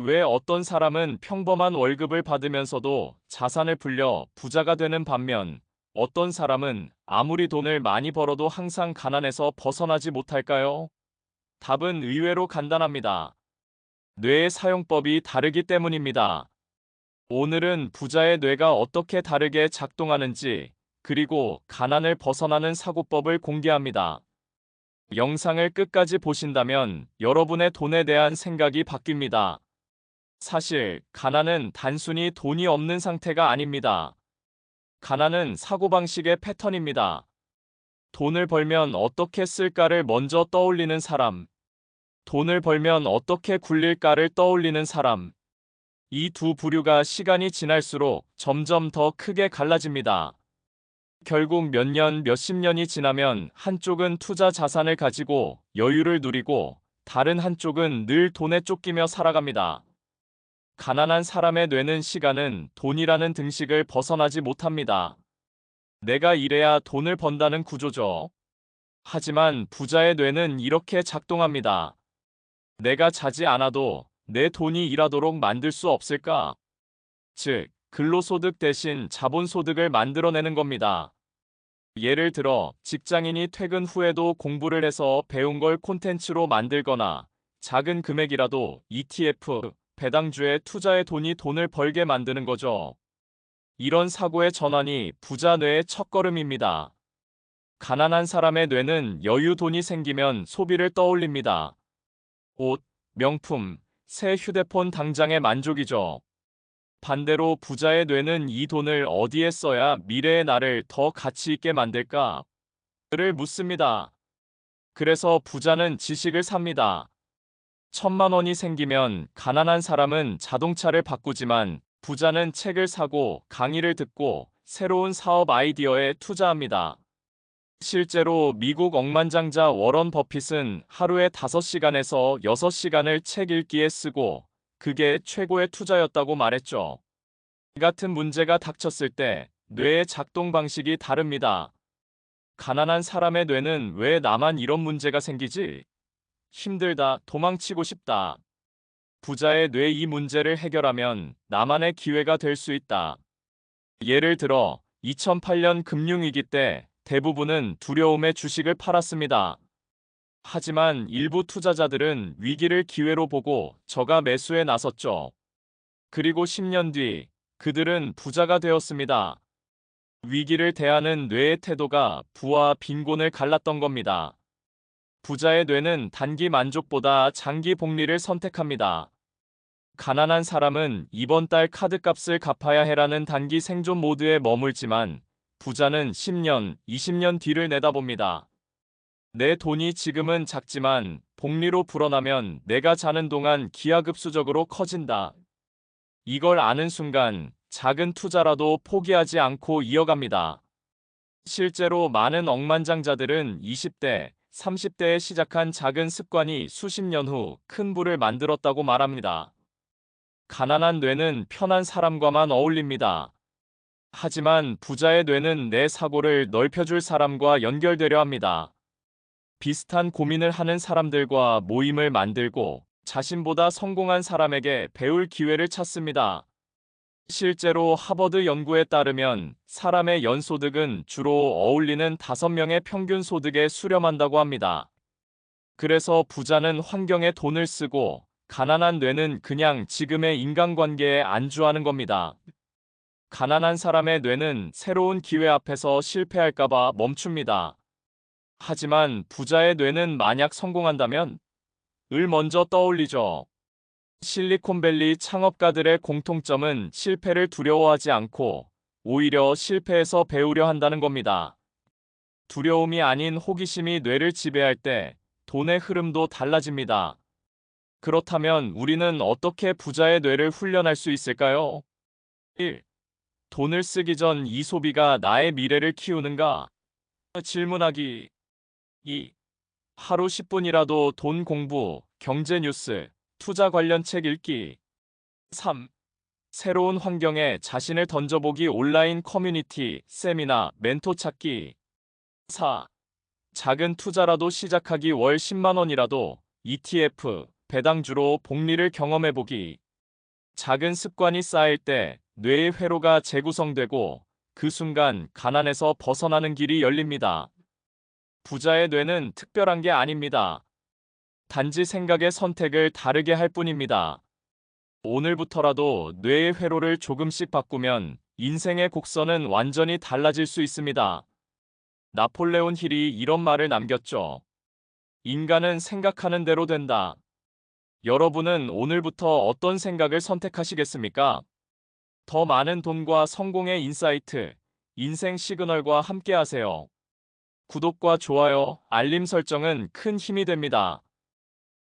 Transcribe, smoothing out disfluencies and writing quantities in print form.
왜 어떤 사람은 평범한 월급을 받으면서도 자산을 불려 부자가 되는 반면 어떤 사람은 아무리 돈을 많이 벌어도 항상 가난에서 벗어나지 못할까요? 답은 의외로 간단합니다. 뇌의 사용법이 다르기 때문입니다. 오늘은 부자의 뇌가 어떻게 다르게 작동하는지, 그리고 가난을 벗어나는 사고법을 공개합니다. 영상을 끝까지 보신다면 여러분의 돈에 대한 생각이 바뀝니다. 사실, 가난은 단순히 돈이 없는 상태가 아닙니다. 가난은 사고방식의 패턴입니다. 돈을 벌면 어떻게 쓸까를 먼저 떠올리는 사람, 돈을 벌면 어떻게 굴릴까를 떠올리는 사람, 이 두 부류가 시간이 지날수록 점점 더 크게 갈라집니다. 결국 몇 년, 몇십 년이 지나면 한쪽은 투자 자산을 가지고 여유를 누리고 다른 한쪽은 늘 돈에 쫓기며 살아갑니다. 가난한 사람의 뇌는 시간은 돈이라는 등식을 벗어나지 못합니다. 내가 일해야 돈을 번다는 구조죠. 하지만 부자의 뇌는 이렇게 작동합니다. 내가 자지 않아도 내 돈이 일하도록 만들 수 없을까? 즉, 근로소득 대신 자본소득을 만들어내는 겁니다. 예를 들어, 직장인이 퇴근 후에도 공부를 해서 배운 걸 콘텐츠로 만들거나 작은 금액이라도 ETF, 배당주에 투자해 돈을 벌게 만드는 거죠. 이런 사고의 전환이 부자 뇌의 첫걸음입니다. 가난한 사람의 뇌는 여유 돈이 생기면 소비를 떠올립니다. 옷, 명품, 새 휴대폰 당장의 만족이죠. 반대로 부자의 뇌는 이 돈을 어디에 써야 미래의 나를 더 가치 있게 만들까? 를 묻습니다. 그래서 부자는 지식을 삽니다. 1,000만 원이 생기면 가난한 사람은 자동차를 바꾸지만 부자는 책을 사고 강의를 듣고 새로운 사업 아이디어에 투자합니다. 실제로 미국 억만장자 워런 버핏은 하루에 5시간에서 6시간을 책 읽기에 쓰고 그게 최고의 투자였다고 말했죠. 이 같은 문제가 닥쳤을 때 뇌의 작동 방식이 다릅니다. 가난한 사람의 뇌는 왜 나만 이런 문제가 생기지? 힘들다, 도망치고 싶다. 부자의 뇌 이 문제를 해결하면 나만의 기회가 될 수 있다. 예를 들어 2008년 금융위기 때 대부분은 두려움에 주식을 팔았습니다. 하지만 일부 투자자들은 위기를 기회로 보고 저가 매수에 나섰죠. 그리고 10년 뒤 그들은 부자가 되었습니다. 위기를 대하는 뇌의 태도가 부와 빈곤을 갈랐던 겁니다. 부자의 뇌는 단기 만족보다 장기 복리를 선택합니다. 가난한 사람은 이번 달 카드값을 갚아야 해라는 단기 생존 모드에 머물지만 부자는 10년, 20년 뒤를 내다봅니다. 내 돈이 지금은 작지만 복리로 불어나면 내가 자는 동안 기하급수적으로 커진다. 이걸 아는 순간 작은 투자라도 포기하지 않고 이어갑니다. 실제로 많은 억만장자들은 20대, 30대에 시작한 작은 습관이 수십 년 후 큰 부를 만들었다고 말합니다. 가난한 뇌는 편한 사람과만 어울립니다. 하지만 부자의 뇌는 내 사고를 넓혀줄 사람과 연결되려 합니다. 비슷한 고민을 하는 사람들과 모임을 만들고 자신보다 성공한 사람에게 배울 기회를 찾습니다. 실제로 하버드 연구에 따르면 사람의 연소득은 주로 어울리는 5명의 평균 소득에 수렴한다고 합니다. 그래서 부자는 환경에 돈을 쓰고 가난한 뇌는 그냥 지금의 인간관계에 안주하는 겁니다. 가난한 사람의 뇌는 새로운 기회 앞에서 실패할까봐 멈춥니다. 하지만 부자의 뇌는 만약 성공한다면 을 먼저 떠올리죠. 실리콘밸리 창업가들의 공통점은 실패를 두려워하지 않고 오히려 실패에서 배우려 한다는 겁니다. 두려움이 아닌 호기심이 뇌를 지배할 때 돈의 흐름도 달라집니다. 그렇다면 우리는 어떻게 부자의 뇌를 훈련할 수 있을까요? 1. 돈을 쓰기 전 이 소비가 나의 미래를 키우는가? 질문하기. 2. 하루 10분이라도 돈 공부, 경제 뉴스, 투자 관련 책 읽기. 3. 새로운 환경에 자신을 던져보기 온라인 커뮤니티, 세미나, 멘토 찾기. 4. 작은 투자라도 시작하기 월 10만 원이라도 ETF, 배당주로 복리를 경험해보기. 작은 습관이 쌓일 때 뇌의 회로가 재구성되고 그 순간 가난에서 벗어나는 길이 열립니다. 부자의 뇌는 특별한 게 아닙니다. 단지 생각의 선택을 다르게 할 뿐입니다. 오늘부터라도 뇌의 회로를 조금씩 바꾸면 인생의 곡선은 완전히 달라질 수 있습니다. 나폴레온 힐이 이런 말을 남겼죠. 인간은 생각하는 대로 된다. 여러분은 오늘부터 어떤 생각을 선택하시겠습니까? 더 많은 돈과 성공의 인사이트, 인생 시그널과 함께하세요. 구독과 좋아요, 알림 설정은 큰 힘이 됩니다.